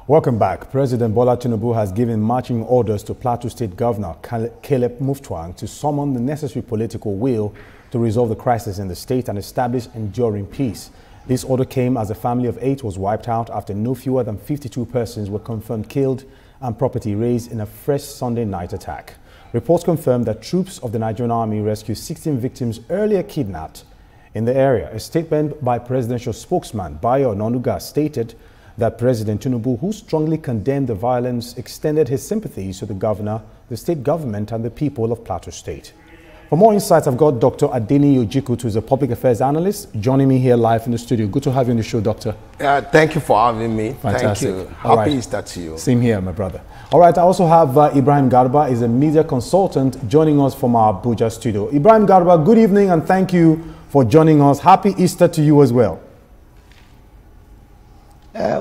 Welcome back. President Bola Tinubu has given marching orders to Plateau State Governor Caleb Muftwang to summon the necessary political will to resolve the crisis in the state and establish enduring peace. This order came as a family of 8 was wiped out after no fewer than 52 persons were confirmed killed and property razed in a fresh Sunday night attack. Reports confirm that troops of the Nigerian Army rescued 16 victims earlier kidnapped in the area. A statement by presidential spokesman Bayo Onanuga stated that President Tinubu, who strongly condemned the violence, extended his sympathies to the governor, the state government and the people of Plateau State. For more insights, I've got Dr. Adeni Ojikut, who is a public affairs analyst, joining me here live in the studio. Good to have you on the show, Doctor. Thank you for having me. Fantastic. Thank you. Happy Easter to you. Same here, my brother. All right, I also have Ibrahim Garba, is a media consultant, joining us from our Abuja studio. Ibrahim Garba, good evening and thank you for joining us. Happy Easter to you as well.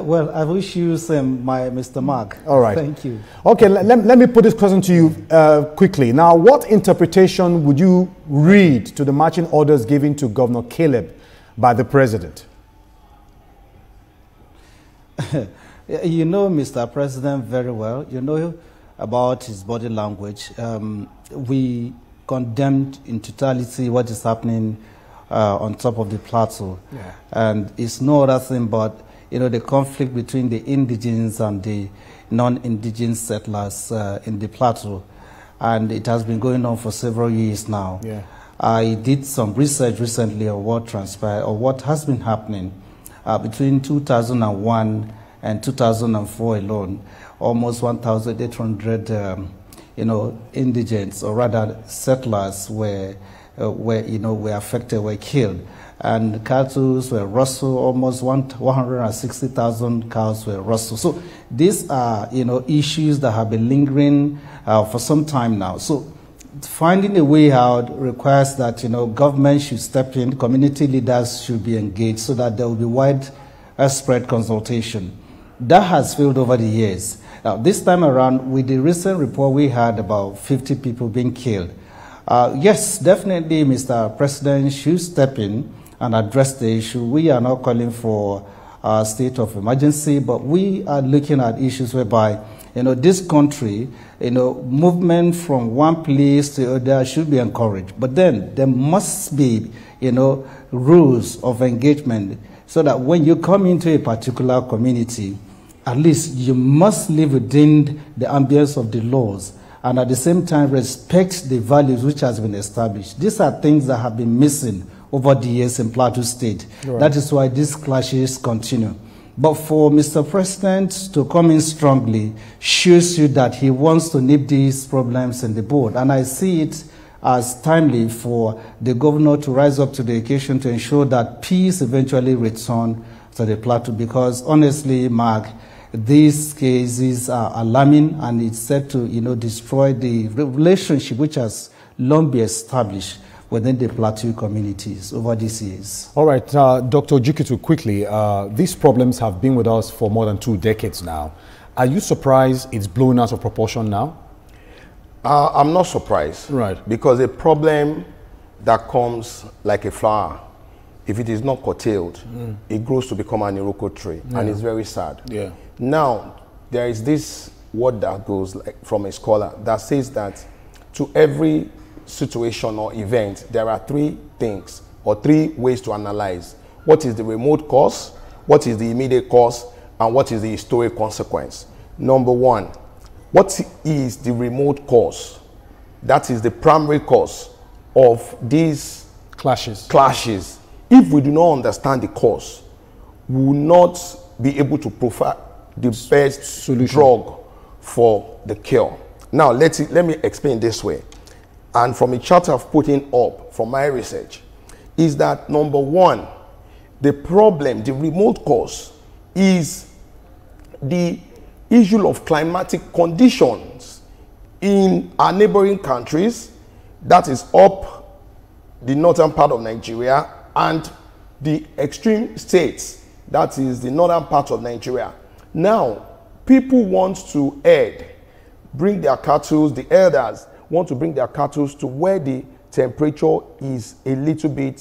Well, I wish you same, Mr. Mark. All right. Thank you. Okay, let me put this question to you quickly. Now, what interpretation would you read to the marching orders given to Governor Caleb by the president? You know Mr. President very well. You know about his body language. We condemned in totality what is happening on top of the plateau. Yeah. And it's no other thing but the conflict between the indigenous and the non-indigenous settlers in the plateau. And it has been going on for several years now. Yeah. I did some research recently on what transpired or what has been happening between 2001 and 2004 alone. Almost 1,800 indigents, or rather settlers were affected, were killed. And cattle were rustled, almost 160,000 cows were rustled. So these are, issues that have been lingering for some time now. So finding a way out requires that, government should step in, community leaders should be engaged so that there will be widespread consultation. That has failed over the years. Now, this time around, with the recent report, we had about 50 people being killed. Yes, definitely, Mr. President should step in and address the issue. We are not calling for a state of emergency, but we are looking at issues whereby, this country, movement from one place to the other should be encouraged. But then there must be, rules of engagement so that when you come into a particular community, at least you must live within the ambience of the laws and at the same time respect the values which has been established. These are things that have been missing over the years in Plateau State. Right. That is why these clashes continue. But for Mr. President to come in strongly shows you that he wants to nip these problems in the bud. And I see it as timely for the governor to rise up to the occasion to ensure that peace eventually return to the Plateau. Because honestly, Mark, these cases are alarming and it's set to, destroy the relationship which has long been established within the Plateau communities over these years. All right, Dr. Ojikut, quickly, these problems have been with us for more than 2 decades now. Are you surprised it's blown out of proportion now? I'm not surprised. Right. Because a problem that comes like a flower, if it is not curtailed, it grows to become an iroko tree, and it's very sad. Yeah. Now, there is this word that goes from a scholar that says that to every situation or event, there are 3 things or 3 ways to analyze. What is the remote cause, what is the immediate cause, and what is the historic consequence. Number 1, what is the remote cause? That is the primary cause of these clashes. If we do not understand the cause, we will not be able to provide the best solution, drug for the cure. Now, let me explain this way. And from a chart I've put in up from my research, is that number 1, the problem, the remote cause, is the issue of climatic conditions in our neighboring countries, that is up the northern part of Nigeria, and the extreme states, that is the northern part of Nigeria. Now, people want to bring their cattle, the elders want to bring their cattle to where the temperature is a little bit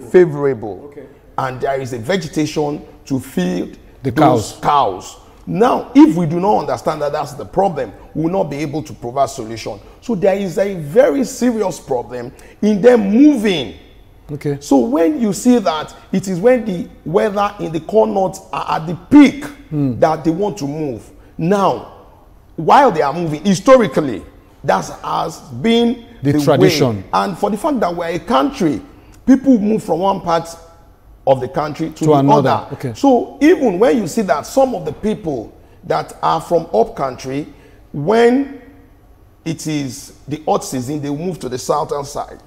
favorable. Okay. And there is a vegetation to feed the cows. Now, if we do not understand that that's the problem, we will not be able to provide solution. So there is a very serious problem in them moving. Okay. So when you see that, it is when the weather in the core north are at the peak that they want to move. Now, while they are moving, historically, that has been the tradition. Way. And for the fact that we're a country, people move from one part of the country to another. Other. Okay. So even when you see that some of the people that are from up country, when it is the hot season, they move to the southern side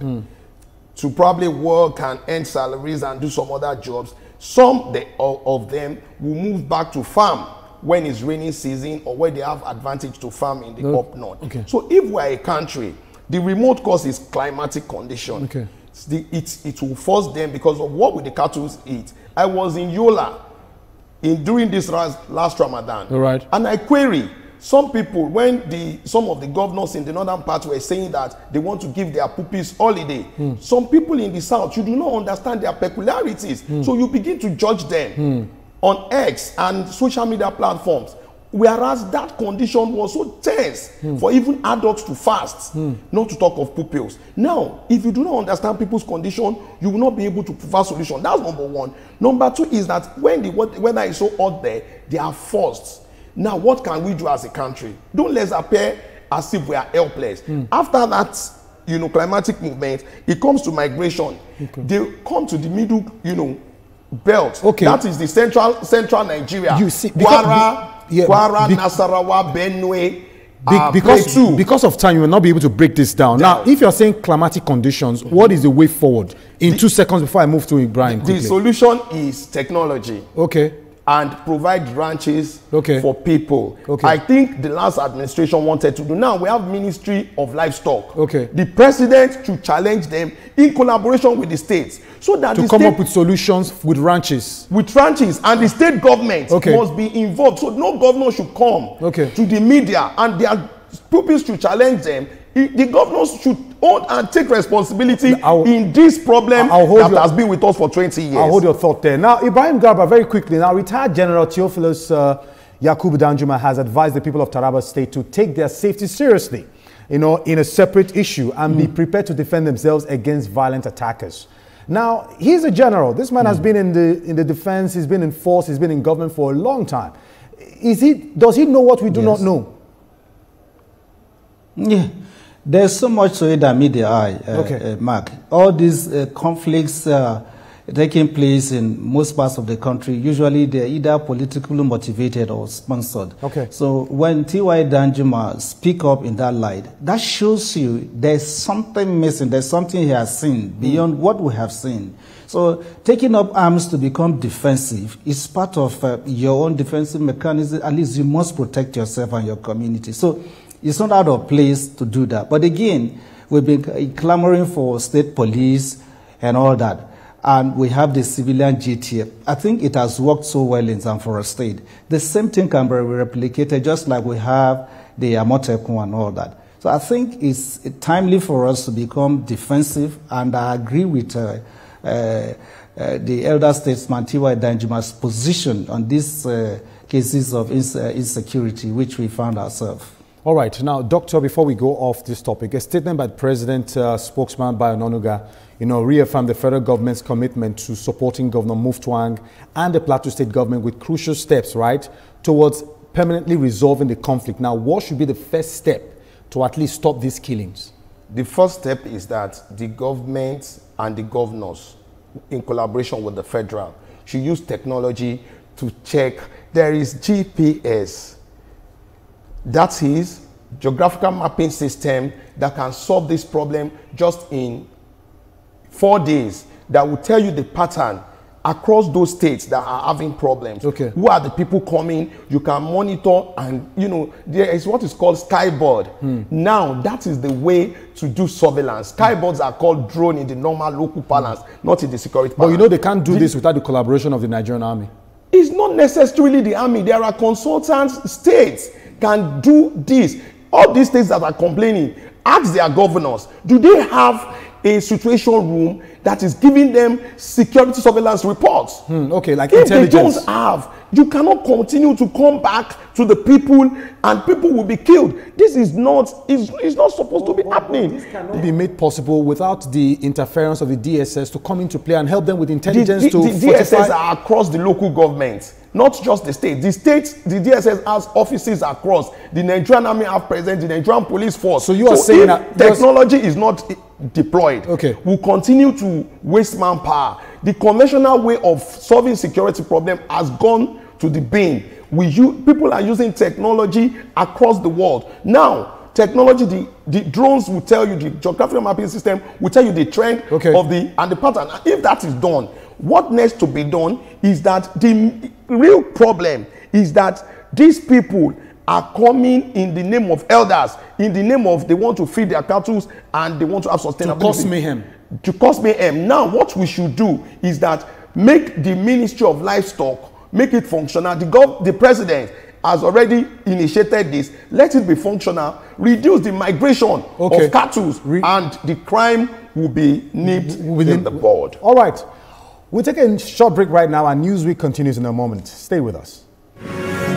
to probably work and earn salaries and do some other jobs. Some of them will move back to farm when it's rainy season or where they have advantage to farm in the up north. Okay. So if we're a country, the remote cause is climatic condition. Okay. It will force them because of what will the cattle eat. I was in Yola during this last Ramadan. All right. And I query some people when some of the governors in the northern part were saying that they want to give their pupils holiday. Some people in the south, you do not understand their peculiarities. So you begin to judge them on X and social media platforms. Whereas that condition was so tense for even adults to fast, not to talk of pupils. Now, if you do not understand people's condition, you will not be able to provide solution. That's number one. Number two is that when the weather is so hot there, they are forced. Now, what can we do as a country? Don't let's appear as if we are helpless. After that, climatic movement, it comes to migration. Okay. They come to the middle, belt. Okay. That is the central Nigeria. You see, Kwara, Nasarawa, Benue. Because of time, you will not be able to break this down. Now, if you're saying climatic conditions, what is the way forward? In 2 seconds before I move to Ibrahim. The solution is technology. Okay. And provide ranches for people. Okay. I think the last administration wanted to do. Now we have Ministry of Livestock. Okay. The president should challenge them in collaboration with the states, so that to come up with solutions with ranches. With ranches, and the state government must be involved. So no governor should come to the media and their pupils should challenge them. The governors should own and take responsibility in this problem that has been with us for 20 years. I'll hold your thought there. Now, Ibrahim Garba, very quickly. Now, retired General Theophilus Yakubu Danjuma has advised the people of Taraba State to take their safety seriously, in a separate issue and be prepared to defend themselves against violent attackers. Now, he's a general. This man has been in the defense. He's been in force. He's been in government for a long time. Does he know what we do not know? Yeah. There's so much to it that meet the eye, Mark. All these conflicts taking place in most parts of the country, usually they're either politically motivated or sponsored. Okay. So when T.Y. Danjuma speak up in that light, that shows you there's something missing. There's something he has seen beyond what we have seen. So taking up arms to become defensive is part of your own defensive mechanism. At least you must protect yourself and your community. So it's not out of place to do that. But again, we've been clamoring for state police and all that. And we have the civilian GTF. I think it has worked so well in Zamfara State. The same thing can be replicated just like we have the Amotekun and all that. So I think it's timely for us to become defensive, and I agree with the elder statesman T.Y. Danjuma's position on these cases of insecurity which we found ourselves. All right. Now, Doctor, before we go off this topic, a statement by the President, spokesman Bayo Onanuga, reaffirmed the federal government's commitment to supporting Governor Muftwang and the Plateau State government with crucial steps, right, towards permanently resolving the conflict. Now, what should be the first step to at least stop these killings? The first step is that the government and the governors, in collaboration with the federal, should use technology to check. There is GPS. That is geographical mapping system that can solve this problem just in 4 days, that will tell you the pattern across those states that are having problems. Okay. Who are the people coming? You can monitor, and there is what is called skyboard. Now that is the way to do surveillance. Skyboards are called drone in the normal local parlance, not in the security parlance. But they can't do this without the collaboration of the Nigerian army. It's not necessarily the army. There are consultants. States can do this. All these states that are complaining, ask their governors, do they have a situation room that is giving them security surveillance reports? Okay, like if intelligence. They don't have, You cannot continue to come back to the people and people will be killed. This is not, it's not supposed to be happening. This cannot be made possible without the interference of the DSS to come into play and help them with intelligence to the DSS are across the local governments, not just the state. The states, the DSS has offices across. The Nigerian Army have present, the Nigerian Police Force. So you are saying that technology is not deployed, okay, we'll continue to waste manpower. The conventional way of solving security problem has gone to the bin. People are using technology across the world. Now, technology, the drones will tell you, the geographical mapping system will tell you the trend of the pattern. And if that is done, what needs to be done is that the real problem is that these people are coming in the name of elders, in the name of they want to feed their cattle and they want to have sustainability. To cause mayhem. To cause mayhem. Now, what we should do is that make the Ministry of Livestock, make it functional. The president has already initiated this. Let it be functional. Reduce the migration of cattle and the crime will be nipped in the bud. All right. We'll take a short break right now and Newsweek continues in a moment. Stay with us.